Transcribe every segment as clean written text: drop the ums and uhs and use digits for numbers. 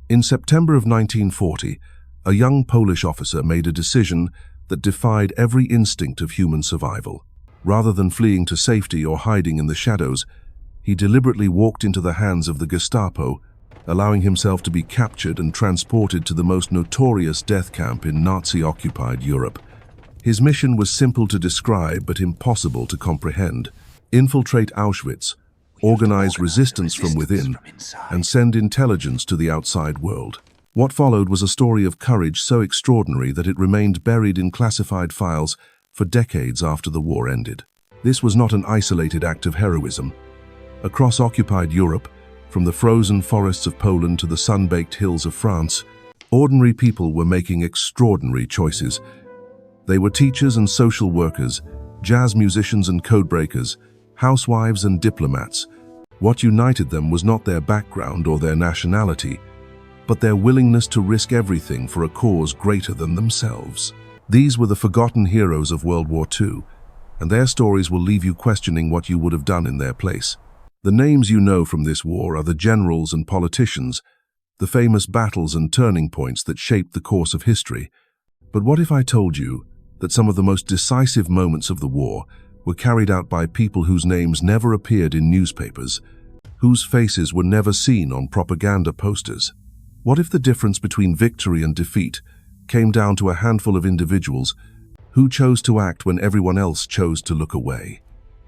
In September of 1940, a young Polish officer made a decision that defied every instinct of human survival. Rather than fleeing to safety or hiding in the shadows, he deliberately walked into the hands of the Gestapo, allowing himself to be captured and transported to the most notorious death camp in Nazi-occupied Europe. His mission was simple to describe but impossible to comprehend: infiltrate Auschwitz, organize resistance from within, and send intelligence to the outside world. What followed was a story of courage so extraordinary that it remained buried in classified files for decades after the war ended. This was not an isolated act of heroism. Across occupied Europe, from the frozen forests of Poland to the sun-baked hills of France, ordinary people were making extraordinary choices. They were teachers and social workers, jazz musicians and codebreakers, housewives and diplomats. What united them was not their background or their nationality, but their willingness to risk everything for a cause greater than themselves. These were the forgotten heroes of World War II, and their stories will leave you questioning what you would have done in their place. The names you know from this war are the generals and politicians, the famous battles and turning points that shaped the course of history. But what if I told you that some of the most decisive moments of the war were carried out by people whose names never appeared in newspapers, whose faces were never seen on propaganda posters? What if the difference between victory and defeat came down to a handful of individuals who chose to act when everyone else chose to look away?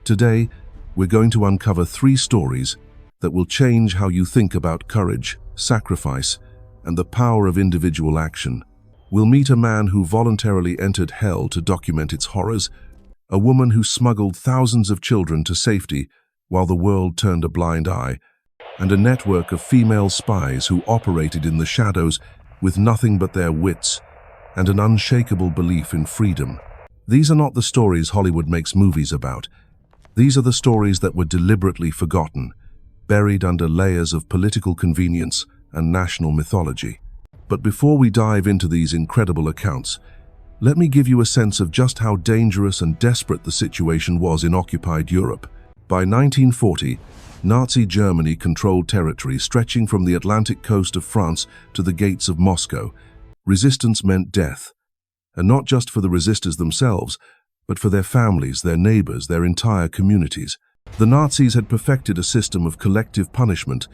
Today, we're going to uncover 3 stories that will change how you think about courage, sacrifice, and the power of individual action. We'll meet a man who voluntarily entered hell to document its horrors, a woman who smuggled thousands of children to safety while the world turned a blind eye, and a network of female spies who operated in the shadows with nothing but their wits and an unshakable belief in freedom. These are not the stories Hollywood makes movies about. These are the stories that were deliberately forgotten, buried under layers of political convenience and national mythology. But before we dive into these incredible accounts, let me give you a sense of just how dangerous and desperate the situation was in occupied Europe. By 1940, Nazi Germany controlled territory stretching from the Atlantic coast of France to the gates of Moscow. Resistance meant death, and not just for the resistors themselves, but for their families, their neighbors, their entire communities. The Nazis had perfected a system of collective punishment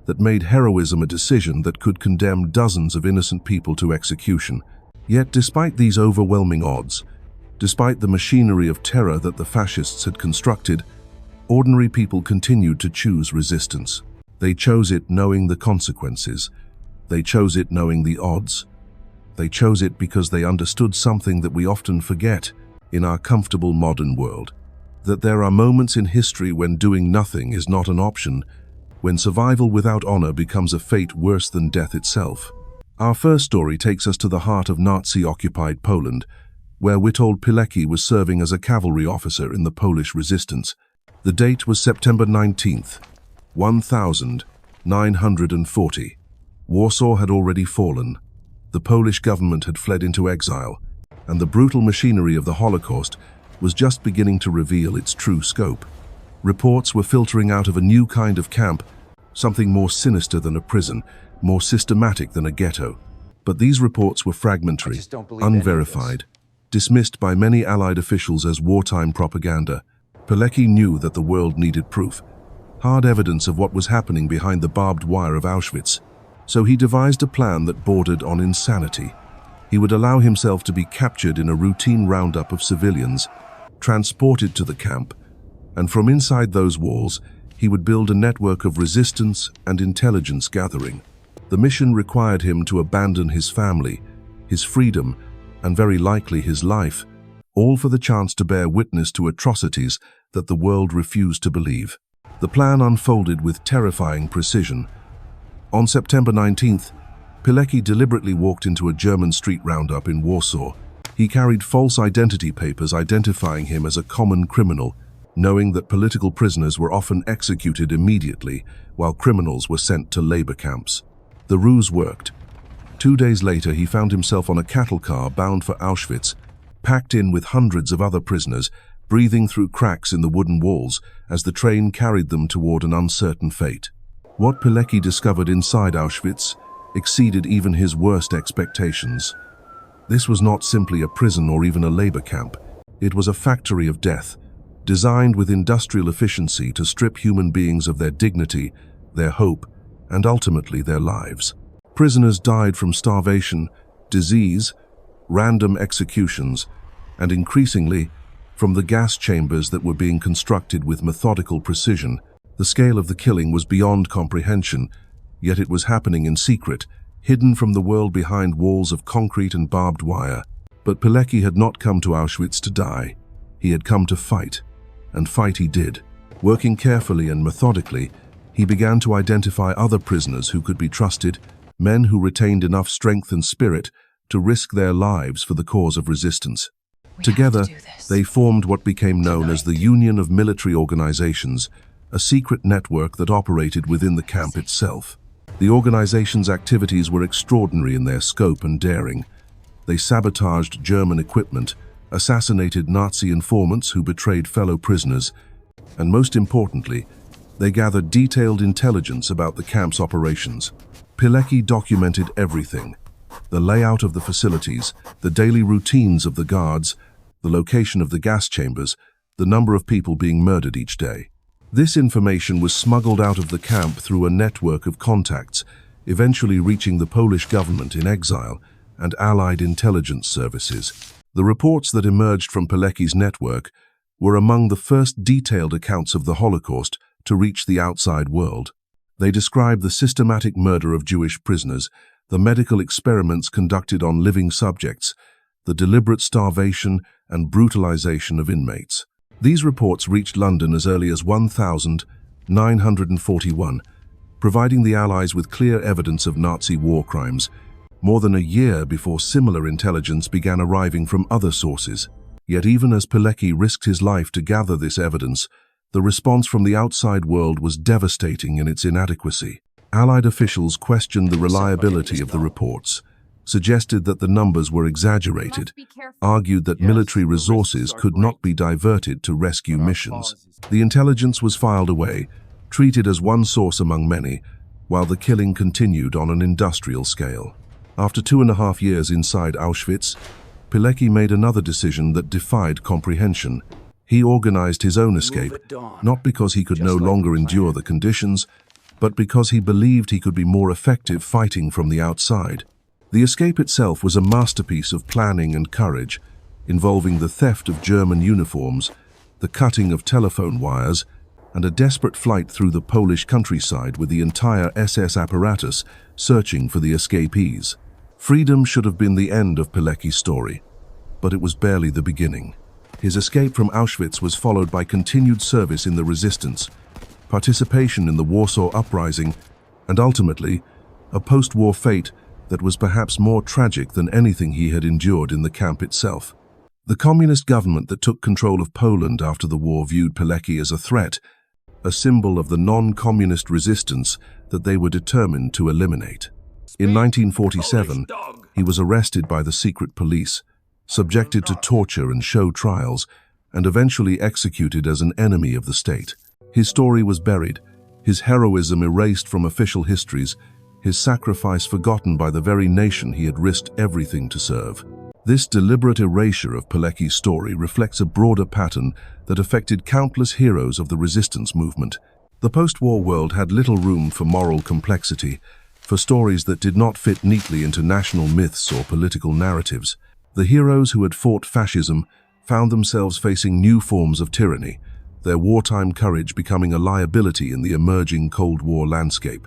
that made heroism a decision that could condemn dozens of innocent people to execution. Yet despite these overwhelming odds, despite the machinery of terror that the fascists had constructed, ordinary people continued to choose resistance. They chose it knowing the consequences. They chose it knowing the odds. They chose it because they understood something that we often forget in our comfortable modern world: that there are moments in history when doing nothing is not an option, when survival without honor becomes a fate worse than death itself. Our first story takes us to the heart of Nazi-occupied Poland, where Witold Pilecki was serving as a cavalry officer in the Polish resistance. The date was September 19th, 1940. Warsaw had already fallen. The Polish government had fled into exile, and the brutal machinery of the Holocaust was just beginning to reveal its true scope. Reports were filtering out of a new kind of camp, something more sinister than a prison, more systematic than a ghetto. But these reports were fragmentary, unverified, dismissed by many Allied officials as wartime propaganda. Pilecki knew that the world needed proof, hard evidence of what was happening behind the barbed wire of Auschwitz. So he devised a plan that bordered on insanity. He would allow himself to be captured in a routine roundup of civilians, transported to the camp, and from inside those walls, he would build a network of resistance and intelligence gathering. The mission required him to abandon his family, his freedom, and very likely his life, all for the chance to bear witness to atrocities that the world refused to believe. The plan unfolded with terrifying precision. On September 19th, Pilecki deliberately walked into a German street roundup in Warsaw. He carried false identity papers identifying him as a common criminal, knowing that political prisoners were often executed immediately while criminals were sent to labor camps. The ruse worked. 2 days later, he found himself on a cattle car bound for Auschwitz, packed in with hundreds of other prisoners, breathing through cracks in the wooden walls as the train carried them toward an uncertain fate. What Pilecki discovered inside Auschwitz exceeded even his worst expectations. This was not simply a prison or even a labor camp. It was a factory of death, designed with industrial efficiency to strip human beings of their dignity, their hope, and ultimately their lives. Prisoners died from starvation, disease, random executions, and increasingly, from the gas chambers that were being constructed with methodical precision. The scale of the killing was beyond comprehension, yet it was happening in secret, hidden from the world behind walls of concrete and barbed wire. But Pilecki had not come to Auschwitz to die. He had come to fight, and fight he did. Working carefully and methodically, he began to identify other prisoners who could be trusted, men who retained enough strength and spirit to risk their lives for the cause of resistance. Together, they formed what became known as the Union of Military Organizations, a secret network that operated within the camp itself. The organization's activities were extraordinary in their scope and daring. They sabotaged German equipment, assassinated Nazi informants who betrayed fellow prisoners, and most importantly, they gathered detailed intelligence about the camp's operations. Pilecki documented everything: the layout of the facilities, the daily routines of the guards, the location of the gas chambers, the number of people being murdered each day. This information was smuggled out of the camp through a network of contacts, eventually reaching the Polish government in exile and Allied intelligence services. The reports that emerged from Pilecki's network were among the first detailed accounts of the Holocaust to reach the outside world. They described the systematic murder of Jewish prisoners, the medical experiments conducted on living subjects, the deliberate starvation and brutalization of inmates. These reports reached London as early as 1941, providing the Allies with clear evidence of Nazi war crimes, more than a year before similar intelligence began arriving from other sources. Yet even as Pilecki risked his life to gather this evidence, the response from the outside world was devastating in its inadequacy. Allied officials questioned the reliability of the reports, suggested that the numbers were exaggerated, argued that military resources could not be diverted to rescue missions. The intelligence was filed away, treated as one source among many, while the killing continued on an industrial scale. After 2.5 years inside Auschwitz, Pilecki made another decision that defied comprehension. He organized his own escape, not because he could no longer endure the conditions, but because he believed he could be more effective fighting from the outside. The escape itself was a masterpiece of planning and courage, involving the theft of German uniforms, the cutting of telephone wires, and a desperate flight through the Polish countryside with the entire SS apparatus searching for the escapees. Freedom should have been the end of Pilecki's story, but it was barely the beginning. His escape from Auschwitz was followed by continued service in the resistance, participation in the Warsaw Uprising, and ultimately, a post-war fate that was perhaps more tragic than anything he had endured in the camp itself. The communist government that took control of Poland after the war viewed Pilecki as a threat, a symbol of the non-communist resistance that they were determined to eliminate. In 1947, he was arrested by the secret police, subjected to torture and show trials, and eventually executed as an enemy of the state. His story was buried, his heroism erased from official histories, his sacrifice forgotten by the very nation he had risked everything to serve. This deliberate erasure of Pilecki's story reflects a broader pattern that affected countless heroes of the resistance movement. The post-war world had little room for moral complexity, for stories that did not fit neatly into national myths or political narratives. The heroes who had fought fascism found themselves facing new forms of tyranny, their wartime courage becoming a liability in the emerging Cold War landscape.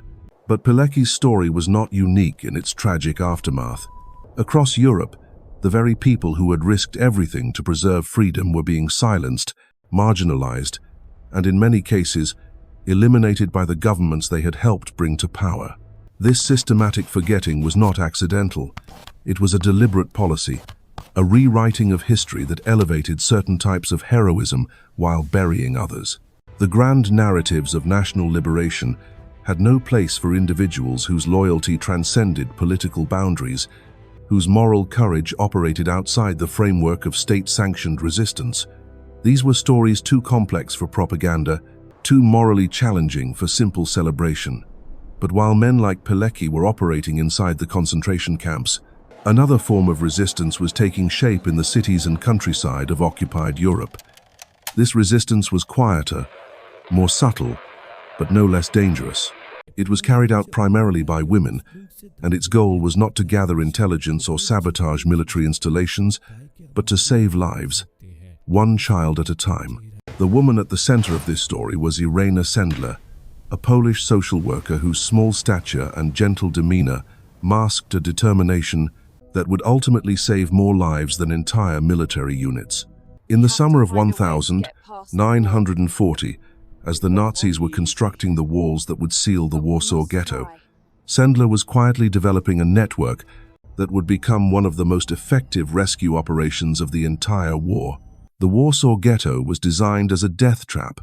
But Pilecki's story was not unique in its tragic aftermath. Across Europe, the very people who had risked everything to preserve freedom were being silenced, marginalized, and in many cases, eliminated by the governments they had helped bring to power. This systematic forgetting was not accidental. It was a deliberate policy, a rewriting of history that elevated certain types of heroism while burying others. The grand narratives of national liberation had no place for individuals whose loyalty transcended political boundaries, whose moral courage operated outside the framework of state-sanctioned resistance. These were stories too complex for propaganda, too morally challenging for simple celebration. But while men like Pilecki were operating inside the concentration camps, another form of resistance was taking shape in the cities and countryside of occupied Europe. This resistance was quieter, more subtle, but no less dangerous. It was carried out primarily by women, and its goal was not to gather intelligence or sabotage military installations, but to save lives, one child at a time. The woman at the center of this story was Irena Sendler, a Polish social worker whose small stature and gentle demeanor masked a determination that would ultimately save more lives than entire military units. In the summer of 1940, as the Nazis were constructing the walls that would seal the Warsaw Ghetto, Sendler was quietly developing a network that would become one of the most effective rescue operations of the entire war. The Warsaw Ghetto was designed as a death trap,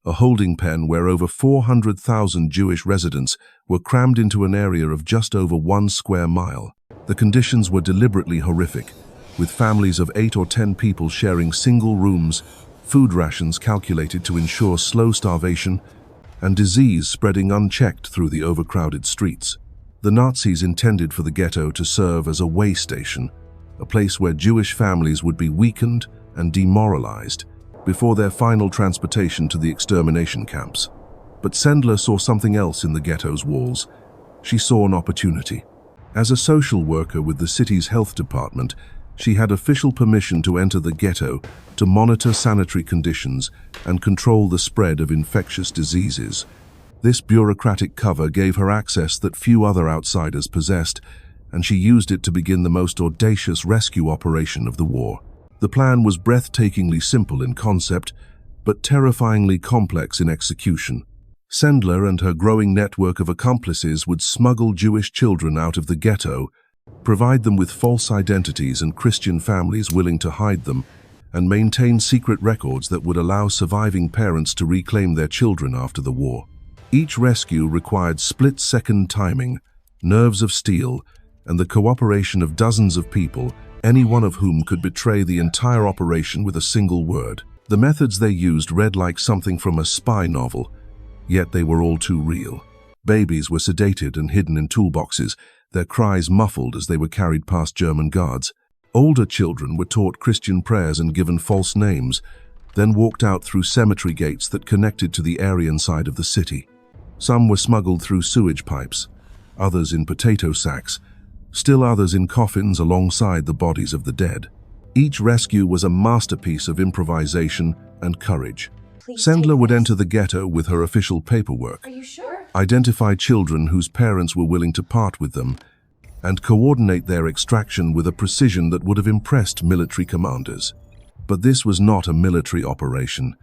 a holding pen where over 400,000 Jewish residents were crammed into an area of just over 1 square mile. The conditions were deliberately horrific, with families of 8 or 10 people sharing single rooms, food rations calculated to ensure slow starvation, and disease spreading unchecked through the overcrowded streets. The Nazis intended for the ghetto to serve as a way station, a place where Jewish families would be weakened and demoralized before their final transportation to the extermination camps. But Sendler saw something else in the ghetto's walls. She saw an opportunity. As a social worker with the city's health department, she had official permission to enter the ghetto to monitor sanitary conditions and control the spread of infectious diseases. This bureaucratic cover gave her access that few other outsiders possessed, and she used it to begin the most audacious rescue operation of the war. The plan was breathtakingly simple in concept, but terrifyingly complex in execution. Sendler and her growing network of accomplices would smuggle Jewish children out of the ghetto, provide them with false identities and Christian families willing to hide them, and maintain secret records that would allow surviving parents to reclaim their children after the war. Each rescue required split-second timing, nerves of steel, and the cooperation of dozens of people, any one of whom could betray the entire operation with a single word. The methods they used read like something from a spy novel, yet they were all too real. Babies were sedated and hidden in toolboxes, their cries muffled as they were carried past German guards. Older children were taught Christian prayers and given false names, then walked out through cemetery gates that connected to the Aryan side of the city. Some were smuggled through sewage pipes, others in potato sacks, still others in coffins alongside the bodies of the dead. Each rescue was a masterpiece of improvisation and courage. Sendler would enter the ghetto with her official paperwork, identify children whose parents were willing to part with them, and coordinate their extraction with a precision that would have impressed military commanders. But this was not a military operation.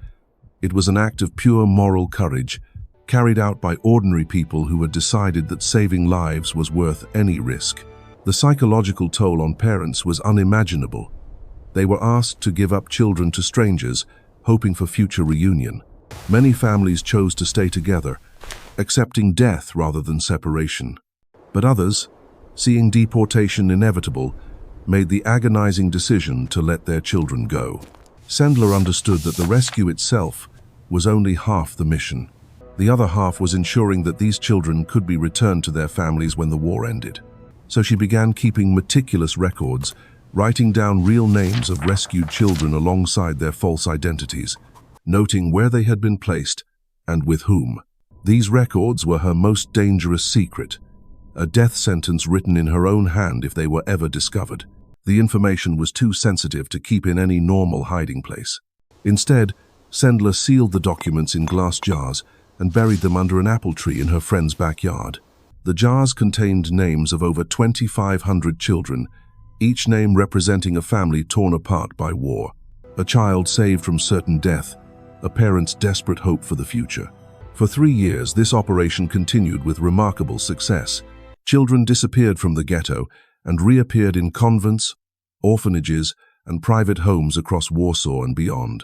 It was an act of pure moral courage, carried out by ordinary people who had decided that saving lives was worth any risk. The psychological toll on parents was unimaginable. They were asked to give up children to strangers, hoping for future reunion. Many families chose to stay together, accepting death rather than separation. But others, seeing deportation inevitable, made the agonizing decision to let their children go. Sendler understood that the rescue itself was only half the mission. The other half was ensuring that these children could be returned to their families when the war ended. So she began keeping meticulous records, writing down real names of rescued children alongside their false identities, noting where they had been placed and with whom. These records were her most dangerous secret, a death sentence written in her own hand if they were ever discovered. The information was too sensitive to keep in any normal hiding place. Instead, Sendler sealed the documents in glass jars and buried them under an apple tree in her friend's backyard. The jars contained names of over 2,500 children, each name representing a family torn apart by war. A child saved from certain death, a parent's desperate hope for the future. For 3 years, this operation continued with remarkable success. Children disappeared from the ghetto and reappeared in convents, orphanages, and private homes across Warsaw and beyond.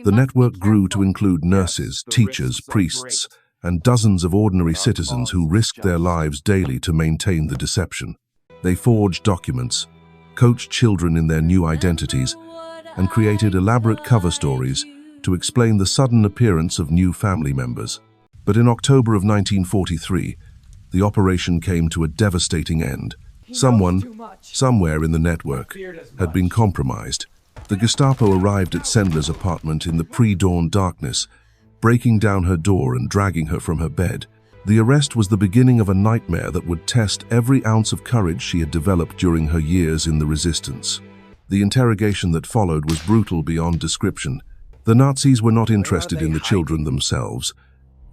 The network grew to include nurses, teachers, priests, and dozens of ordinary citizens who risked their lives daily to maintain the deception. They forged documents, coached children in their new identities, and created elaborate cover stories to explain the sudden appearance of new family members. But in October of 1943, the operation came to a devastating end. Someone, somewhere in the network, had been compromised. The Gestapo arrived at Sendler's apartment in the pre-dawn darkness, breaking down her door and dragging her from her bed. The arrest was the beginning of a nightmare that would test every ounce of courage she had developed during her years in the resistance. The interrogation that followed was brutal beyond description. The Nazis were not interested in the children themselves.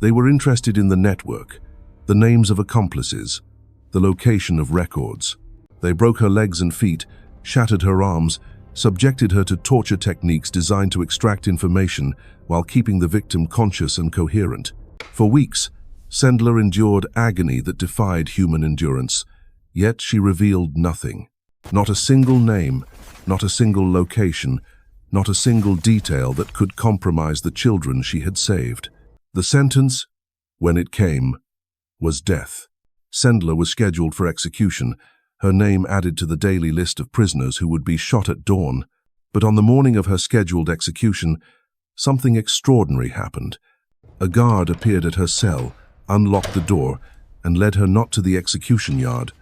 They were interested in the network, the names of accomplices, the location of records. They broke her legs and feet, shattered her arms, subjected her to torture techniques designed to extract information while keeping the victim conscious and coherent. For weeks, Sendler endured agony that defied human endurance, yet she revealed nothing. Not a single name, not a single location, not a single detail that could compromise the children she had saved. The sentence, when it came, was death. Sendler was scheduled for execution, her name added to the daily list of prisoners who would be shot at dawn. But on the morning of her scheduled execution, something extraordinary happened. A guard appeared at her cell, unlocked the door, and led her not to the execution yard,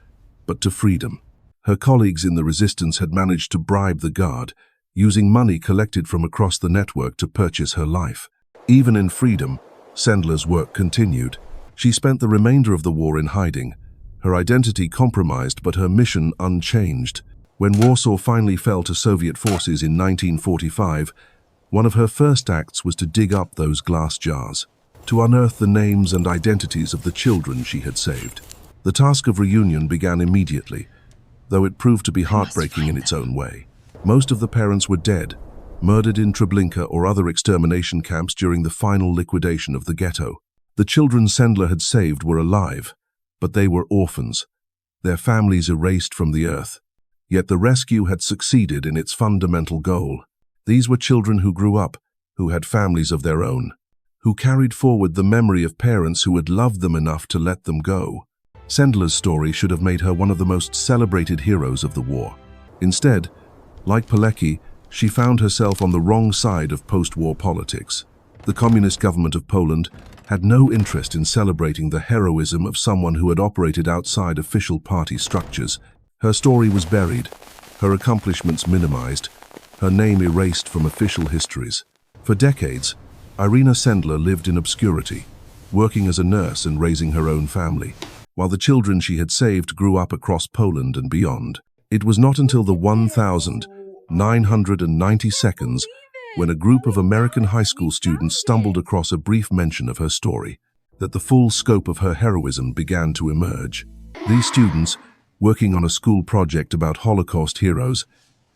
but to freedom. Her colleagues in the resistance had managed to bribe the guard, using money collected from across the network to purchase her life. Even in freedom, Sendler's work continued. She spent the remainder of the war in hiding, her identity compromised but her mission unchanged. When Warsaw finally fell to Soviet forces in 1945, one of her first acts was to dig up those glass jars, to unearth the names and identities of the children she had saved. The task of reunion began immediately, though it proved to be heartbreaking in its own way. Most of the parents were dead, murdered in Treblinka or other extermination camps during the final liquidation of the ghetto. The children Sendler had saved were alive, but they were orphans, their families erased from the earth. Yet the rescue had succeeded in its fundamental goal. These were children who grew up, who had families of their own, who carried forward the memory of parents who had loved them enough to let them go. Sendler's story should have made her one of the most celebrated heroes of the war. Instead, like Pilecki, she found herself on the wrong side of post-war politics. The communist government of Poland had no interest in celebrating the heroism of someone who had operated outside official party structures. Her story was buried, her accomplishments minimized, her name erased from official histories. For decades, Irena Sendler lived in obscurity, working as a nurse and raising her own family, while the children she had saved grew up across Poland and beyond. It was not until the 1,990 seconds when a group of American high school students stumbled across a brief mention of her story that the full scope of her heroism began to emerge. These students, working on a school project about Holocaust heroes,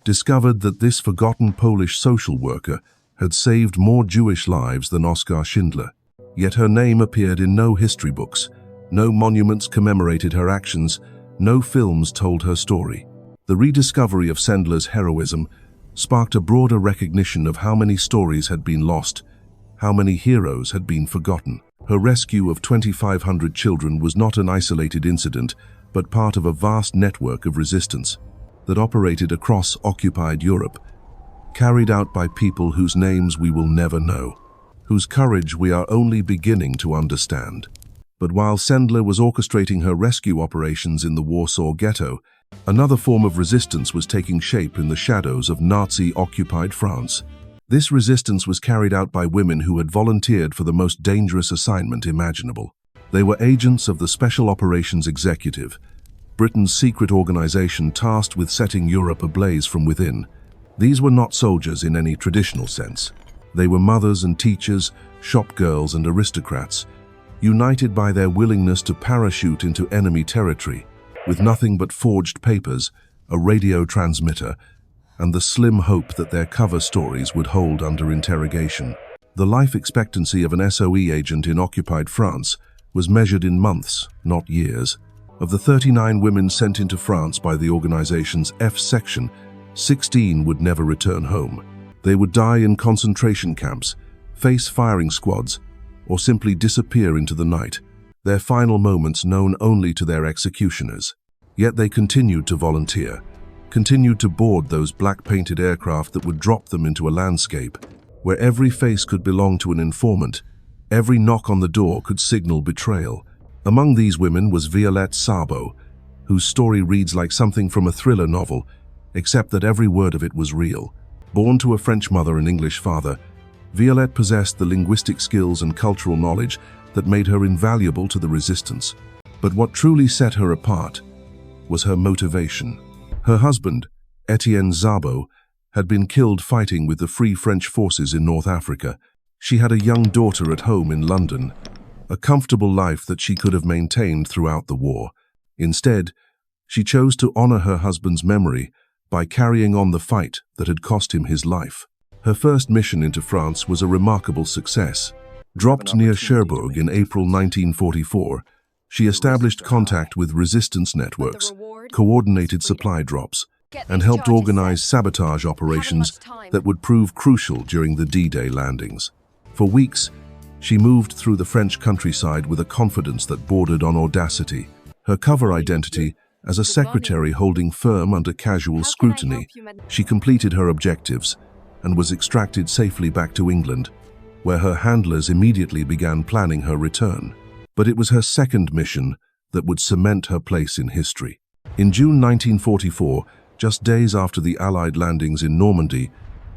discovered that this forgotten Polish social worker had saved more Jewish lives than Oskar Schindler. Yet her name appeared in no history books, no monuments commemorated her actions, no films told her story. The rediscovery of Sendler's heroism sparked a broader recognition of how many stories had been lost, how many heroes had been forgotten. Her rescue of 2,500 children was not an isolated incident, but part of a vast network of resistance that operated across occupied Europe, carried out by people whose names we will never know, whose courage we are only beginning to understand. But while Sendler was orchestrating her rescue operations in the Warsaw Ghetto, another form of resistance was taking shape in the shadows of Nazi-occupied France. This resistance was carried out by women who had volunteered for the most dangerous assignment imaginable. They were agents of the Special Operations Executive, Britain's secret organization tasked with setting Europe ablaze from within. These were not soldiers in any traditional sense. They were mothers and teachers, shop girls and aristocrats, united by their willingness to parachute into enemy territory, with nothing but forged papers, a radio transmitter, and the slim hope that their cover stories would hold under interrogation. The life expectancy of an SOE agent in occupied France was measured in months, not years. Of the 39 women sent into France by the organization's F section, 16 would never return home. They would die in concentration camps, face firing squads, or simply disappear into the night, their final moments known only to their executioners. Yet they continued to volunteer, continued to board those black-painted aircraft that would drop them into a landscape where every face could belong to an informant, every knock on the door could signal betrayal. Among these women was Violette Szabo, whose story reads like something from a thriller novel, except that every word of it was real. Born to a French mother and English father, Violette possessed the linguistic skills and cultural knowledge that made her invaluable to the resistance. But what truly set her apart was her motivation. Her husband, Etienne Szabo, had been killed fighting with the Free French forces in North Africa. She had a young daughter at home in London, a comfortable life that she could have maintained throughout the war. Instead, she chose to honor her husband's memory by carrying on the fight that had cost him his life. Her first mission into France was a remarkable success. Dropped near Cherbourg in April 1944, she established contact with resistance networks, coordinated supply drops, and helped organize sabotage operations that would prove crucial during the D-Day landings. For weeks, she moved through the French countryside with a confidence that bordered on audacity. Her cover identity as a secretary holding firm under casual scrutiny, she completed her objectives and was extracted safely back to England, where her handlers immediately began planning her return. But it was her second mission that would cement her place in history. In June 1944, just days after the Allied landings in Normandy,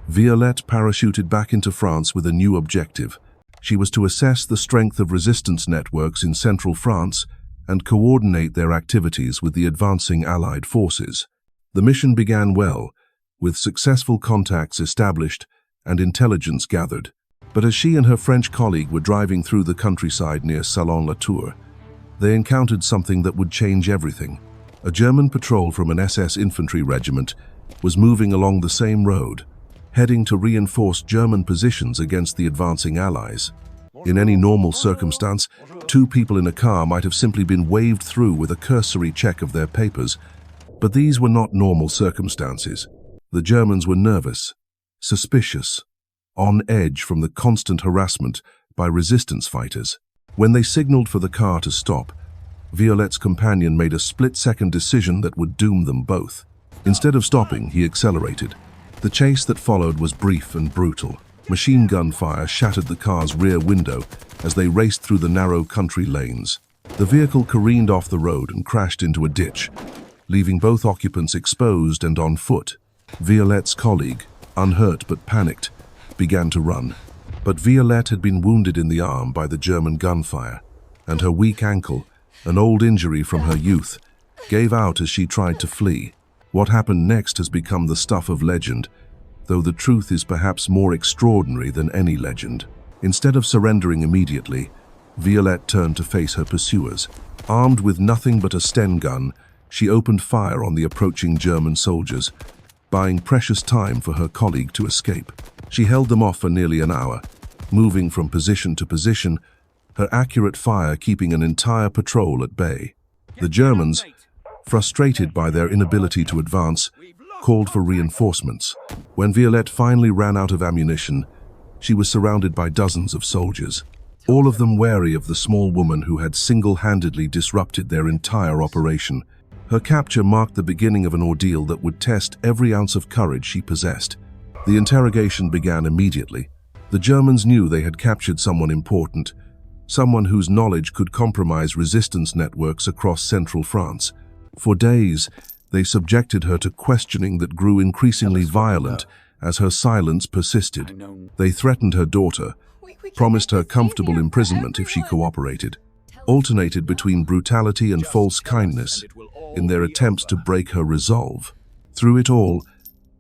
Violette parachuted back into France with a new objective. She was to assess the strength of resistance networks in central France and coordinate their activities with the advancing Allied forces. The mission began well, with successful contacts established and intelligence gathered. But as she and her French colleague were driving through the countryside near Salon-la-Tour, they encountered something that would change everything. A German patrol from an SS infantry regiment was moving along the same road, heading to reinforce German positions against the advancing Allies. In any normal circumstance, two people in a car might have simply been waved through with a cursory check of their papers, but these were not normal circumstances. The Germans were nervous, suspicious, on edge from the constant harassment by resistance fighters. When they signaled for the car to stop, Violette's companion made a split-second decision that would doom them both. Instead of stopping, he accelerated. The chase that followed was brief and brutal. Machine gun fire shattered the car's rear window as they raced through the narrow country lanes. The vehicle careened off the road and crashed into a ditch, leaving both occupants exposed and on foot. Violette's colleague, unhurt but panicked, began to run. But Violette had been wounded in the arm by the German gunfire, and her weak ankle, an old injury from her youth, gave out as she tried to flee. What happened next has become the stuff of legend, though the truth is perhaps more extraordinary than any legend. Instead of surrendering immediately, Violette turned to face her pursuers. Armed with nothing but a Sten gun, she opened fire on the approaching German soldiers, buying precious time for her colleague to escape. She held them off for nearly an hour, moving from position to position, her accurate fire keeping an entire patrol at bay. The Germans, frustrated by their inability to advance, called for reinforcements. When Violette finally ran out of ammunition, she was surrounded by dozens of soldiers, all of them wary of the small woman who had single-handedly disrupted their entire operation. Her capture marked the beginning of an ordeal that would test every ounce of courage she possessed. The interrogation began immediately. The Germans knew they had captured someone important, someone whose knowledge could compromise resistance networks across central France. For days, they subjected her to questioning that grew increasingly violent as her silence persisted. They threatened her daughter, promised her comfortable imprisonment if she cooperated, alternated between brutality and false kindness in their attempts to break her resolve. Through it all,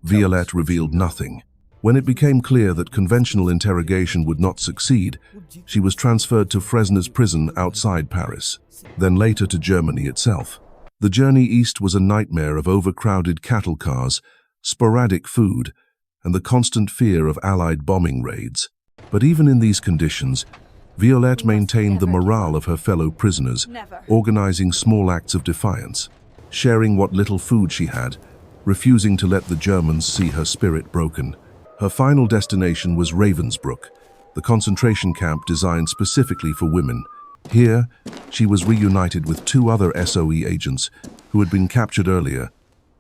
Violette revealed nothing. When it became clear that conventional interrogation would not succeed, she was transferred to Fresnes prison outside Paris, then later to Germany itself. The journey east was a nightmare of overcrowded cattle cars, sporadic food, and the constant fear of Allied bombing raids. But even in these conditions, Violette maintained the morale of her fellow prisoners, organizing small acts of defiance, sharing what little food she had, refusing to let the Germans see her spirit broken. Her final destination was Ravensbrück, the concentration camp designed specifically for women. Here, she was reunited with two other SOE agents who had been captured earlier,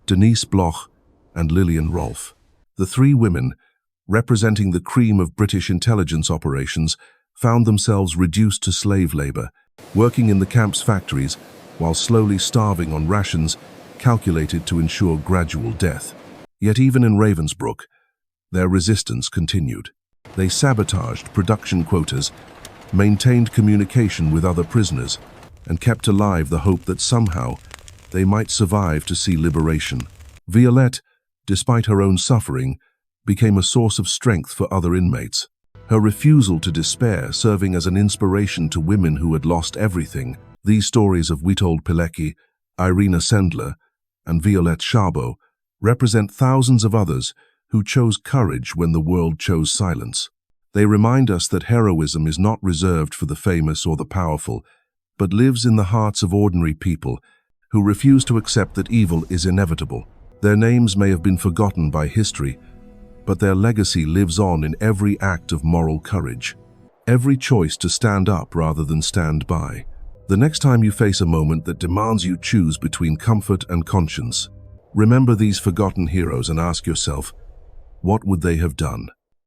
Denise Bloch and Lillian Rolfe. The three women, representing the cream of British intelligence operations, found themselves reduced to slave labor, working in the camp's factories while slowly starving on rations calculated to ensure gradual death. Yet even in Ravensbrück, their resistance continued. They sabotaged production quotas, maintained communication with other prisoners, and kept alive the hope that somehow they might survive to see liberation. Violette, despite her own suffering, became a source of strength for other inmates, her refusal to despair serving as an inspiration to women who had lost everything. These stories of Witold Pilecki, Irena Sendler, and Violette Szabo represent thousands of others who chose courage when the world chose silence. They remind us that heroism is not reserved for the famous or the powerful, but lives in the hearts of ordinary people who refuse to accept that evil is inevitable. Their names may have been forgotten by history, but their legacy lives on in every act of moral courage, every choice to stand up rather than stand by. The next time you face a moment that demands you choose between comfort and conscience, remember these forgotten heroes and ask yourself, what would they have done?